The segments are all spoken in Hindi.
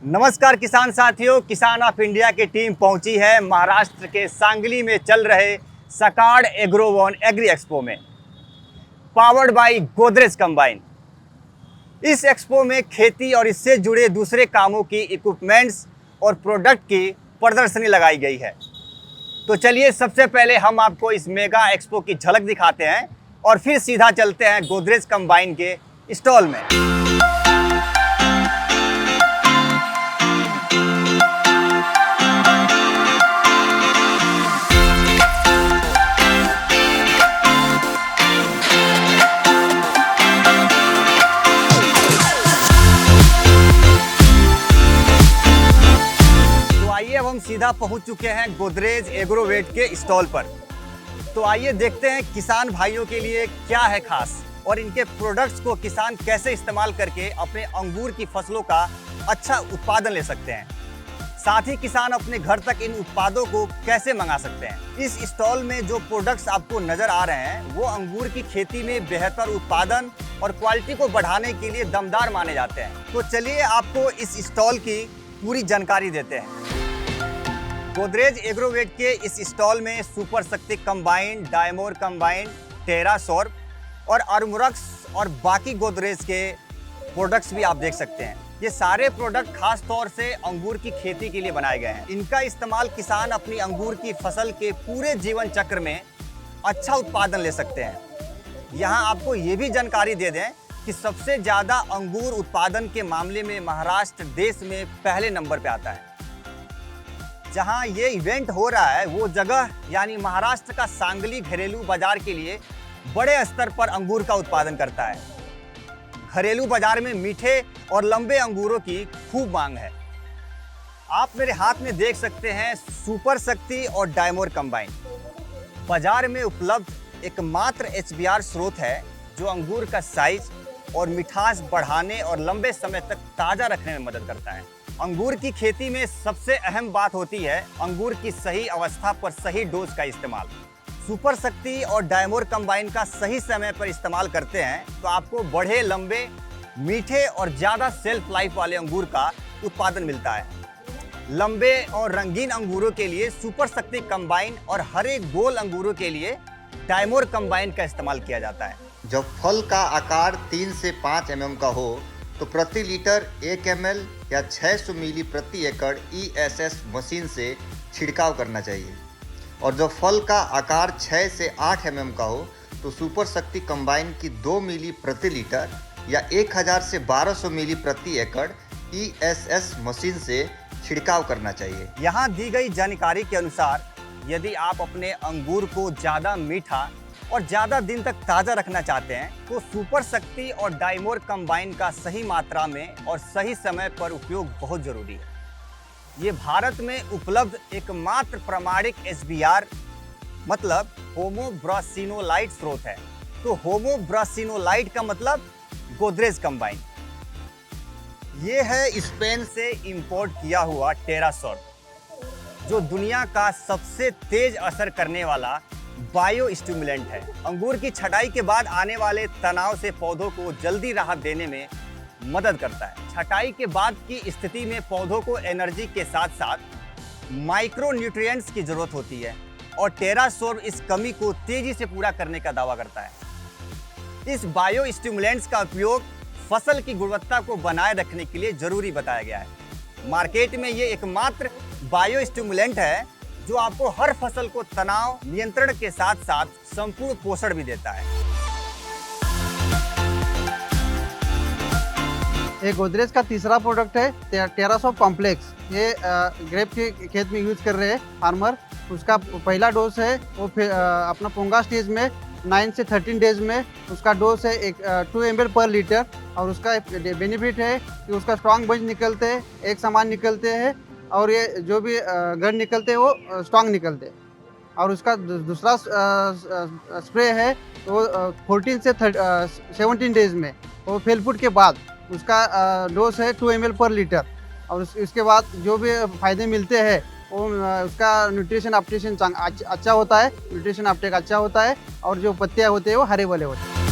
नमस्कार किसान साथियों, किसान ऑफ इंडिया की टीम पहुंची है महाराष्ट्र के सांगली में चल रहे सकाड एग्रोवन एग्री एक्सपो में, पावर्ड बाय गोदरेज कंबाइन। इस एक्सपो में खेती और इससे जुड़े दूसरे कामों की इक्विपमेंट्स और प्रोडक्ट की प्रदर्शनी लगाई गई है। तो चलिए सबसे पहले हम आपको इस मेगा एक्सपो की झलक दिखाते हैं और फिर सीधा चलते हैं गोदरेज कंबाइन के स्टॉल में। अब हम सीधा पहुंच चुके हैं गोदरेज एग्रोवेट के स्टॉल पर। तो आइए देखते हैं किसान भाइयों के लिए क्या है खास और इनके प्रोडक्ट्स को किसान कैसे इस्तेमाल करके अपने अंगूर की फसलों का अच्छा उत्पादन ले सकते हैं। साथ ही किसान अपने घर तक इन उत्पादों को कैसे मंगा सकते हैं। इस स्टॉल में जो प्रोडक्ट्स आपको नजर आ रहे हैं वो अंगूर की खेती में बेहतर उत्पादन और क्वालिटी को बढ़ाने के लिए दमदार माने जाते हैं। तो चलिए आपको इस स्टॉल की पूरी जानकारी देते हैं। गोदरेज एग्रोवेट के इस स्टॉल में सुपर शक्ति कंबाइन, डायमोर कंबाइन, टेरासॉर्ब और अर्मुरक्स और बाकी गोदरेज के प्रोडक्ट्स भी आप देख सकते हैं। ये सारे प्रोडक्ट खास तौर से अंगूर की खेती के लिए बनाए गए हैं। इनका इस्तेमाल किसान अपनी अंगूर की फसल के पूरे जीवन चक्र में अच्छा उत्पादन ले सकते हैं। यहाँ आपको ये भी जानकारी दे दें कि सबसे ज़्यादा अंगूर उत्पादन के मामले में महाराष्ट्र देश में पहले नंबर पर आता है। जहां ये इवेंट हो रहा है वो जगह यानी महाराष्ट्र का सांगली घरेलू बाजार के लिए बड़े स्तर पर अंगूर का उत्पादन करता है। घरेलू बाजार में मीठे और लंबे अंगूरों की खूब मांग है। आप मेरे हाथ में देख सकते हैं सुपर शक्ति और डायमोर कंबाइन बाजार में उपलब्ध एकमात्र HBR स्रोत है जो अंगूर का साइज और मिठास बढ़ाने और लंबे समय तक ताज़ा रखने में मदद करता है। अंगूर की खेती में सबसे अहम बात होती है अंगूर की सही अवस्था पर सही डोज का इस्तेमाल। सुपर शक्ति और डायमोर कंबाइन का सही समय पर इस्तेमाल करते हैं तो आपको बढ़े, लंबे, मीठे और ज़्यादा सेल्फ लाइफ वाले अंगूर का उत्पादन मिलता है। लंबे और रंगीन अंगूरों के लिए सुपर शक्ति कंबाइन और हरे गोल अंगूरों के लिए डायमोर कंबाइन का इस्तेमाल किया जाता है। जब फल का आकार 3 से 5 mm का हो तो प्रति लीटर 1 ml या 600 मिली प्रति एकड़ ESS मशीन से छिड़काव करना चाहिए। और जब फल का आकार 6 से 8 mm का हो तो सुपर शक्ति कंबाइन की 2 मिली प्रति लीटर या 1000 से 1200 मिली प्रति एकड़ ESS मशीन से छिड़काव करना चाहिए। यहाँ दी गई जानकारी के अनुसार यदि आप अपने अंगूर को ज़्यादा मीठा और ज़्यादा दिन तक ताज़ा रखना चाहते हैं तो सुपर शक्ति और डायमोर कंबाइन का सही मात्रा में और सही समय पर उपयोग बहुत ज़रूरी है। ये भारत में उपलब्ध एकमात्र प्रमाणिक HBR मतलब होमोब्रासिनोलाइट स्रोत है। तो होमोब्रासिनोलाइट का मतलब गोदरेज कंबाइन। ये है स्पेन से इंपोर्ट किया हुआ टेरासॉर्ब जो दुनिया का सबसे तेज असर करने वाला बायो स्टिमुलेंट है। अंगूर की छटाई के बाद आने वाले तनाव से पौधों को जल्दी राहत देने में मदद करता है। छटाई के बाद की स्थिति में पौधों को एनर्जी के साथ साथ माइक्रो न्यूट्रिएंट्स की जरूरत होती है और टेरासॉर्ब इस कमी को तेजी से पूरा करने का दावा करता है। इस बायो स्टिमुलेंट्स का उपयोग फसल की गुणवत्ता को बनाए रखने के लिए जरूरी बताया गया है। मार्केट में ये एकमात्र बायो स्टिमुलेंट है जो आपको हर फसल को तनाव नियंत्रण के साथ साथ संपूर्ण पोषण भी देता है। ये गोदरेज का तीसरा प्रोडक्ट है टेरासॉर्ब कॉम्प्लेक्स। ये ग्रेप के खेत में यूज कर रहे हैं फार्मर। उसका पहला डोज है वो अपना पोंगा स्टेज में 9 से 13 डेज में उसका डोज है 2 ml पर लीटर। और उसका बेनिफिट है कि उसका स्ट्रॉन्ग बंच निकलते हैं, एक समान निकलते हैं और ये जो भी गन निकलते हैं वो स्ट्रॉन्ग निकलते हैं। और उसका दूसरा स्प्रे है वो 14 से 17 डेज में वो फेलफुट के बाद उसका डोज है 2 ml पर लीटर। और इसके बाद जो भी फ़ायदे मिलते हैं वो उसका न्यूट्रिशन अपटेशन अच्छा होता है, न्यूट्रिशन अपटेक अच्छा होता है और जो पत्तियाँ होते हैं वो हरे भरे होते हैं।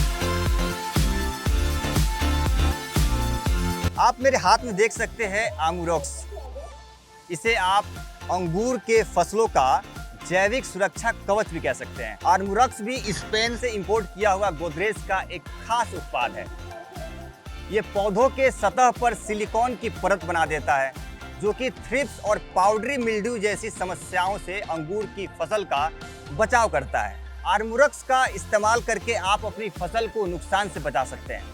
आप मेरे हाथ में देख सकते हैं आमुरॉक्स। इसे आप अंगूर के फसलों का जैविक सुरक्षा कवच भी कह सकते हैं। आर्मुरॉक्स भी स्पेन से इंपोर्ट किया हुआ गोदरेज का एक खास उत्पाद है। ये पौधों के सतह पर सिलिकॉन की परत बना देता है, जो कि थ्रिप्स और पाउडरी मिल्ड्यू जैसी समस्याओं से अंगूर की फसल का बचाव करता है। आर्मुरॉक्स का इस्तेमाल करके आप अपनी फसल को नुकसान से बचा सकते हैं,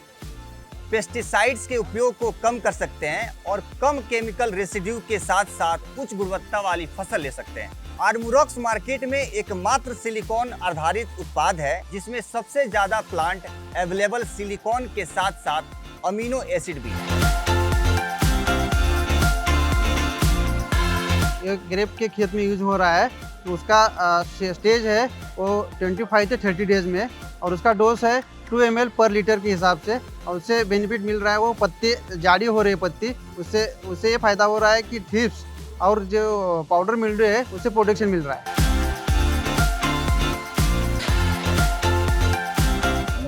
पेस्टिसाइड्स के उपयोग को कम कर सकते हैं और कम केमिकल रेसिड्यू के साथ साथ उच्च गुणवत्ता वाली फसल ले सकते हैं। आर्मुरॉक्स मार्केट में एकमात्र सिलिकॉन आधारित उत्पाद है जिसमें सबसे ज्यादा प्लांट अवेलेबल सिलिकॉन के साथ साथ अमीनो एसिड भी है। ये ग्रेप के खेत में यूज हो रहा है, तो उसका स्टेज है वो 25 से 30 डेज में, और उसका डोज है 2 ml पर लीटर के हिसाब से। और उससे बेनिफिट मिल रहा है, वो पत्ते जाड़ी हो रही है पत्ती, उससे ये फायदा हो रहा है कि थ्रिप्स और जो पाउडर मिल्ड्यू है उससे प्रोटेक्शन मिल रहा है।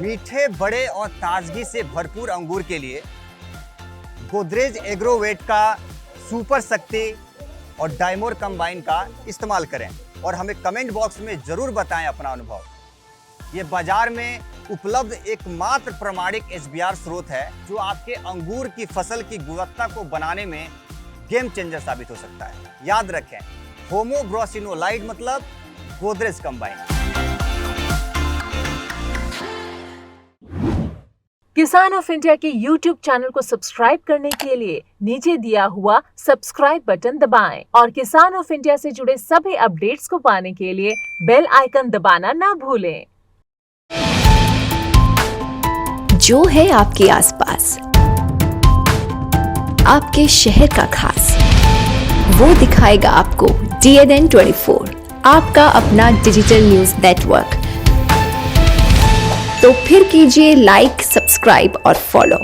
मीठे, बड़े और ताजगी से भरपूर अंगूर के लिए गोदरेज एग्रोवेट का सुपर शक्ति और डायमोर कंबाइन का इस्तेमाल करें और हमें कमेंट बॉक्स में जरूर बताएं अपना अनुभव। ये बाजार में उपलब्ध एकमात्र प्रमाणिक एचबीआर स्रोत है जो आपके अंगूर की फसल की गुणवत्ता को बनाने में गेम चेंजर साबित हो सकता है। याद रखें, होमोब्रोसिनोलाइड मतलब गोदरेज कंबाइन। किसान ऑफ इंडिया के YouTube चैनल को सब्सक्राइब करने के लिए नीचे दिया हुआ सब्सक्राइब बटन दबाएं और किसान ऑफ इंडिया से जुड़े सभी अपडेट्स को पाने के लिए बेल आइकन दबाना ना भूलें। जो है आपके आसपास, आपके शहर का खास, वो दिखाएगा आपको DNN 24, आपका अपना डिजिटल न्यूज नेटवर्क। तो फिर कीजिए लाइक, सब्सक्राइब और फॉलो।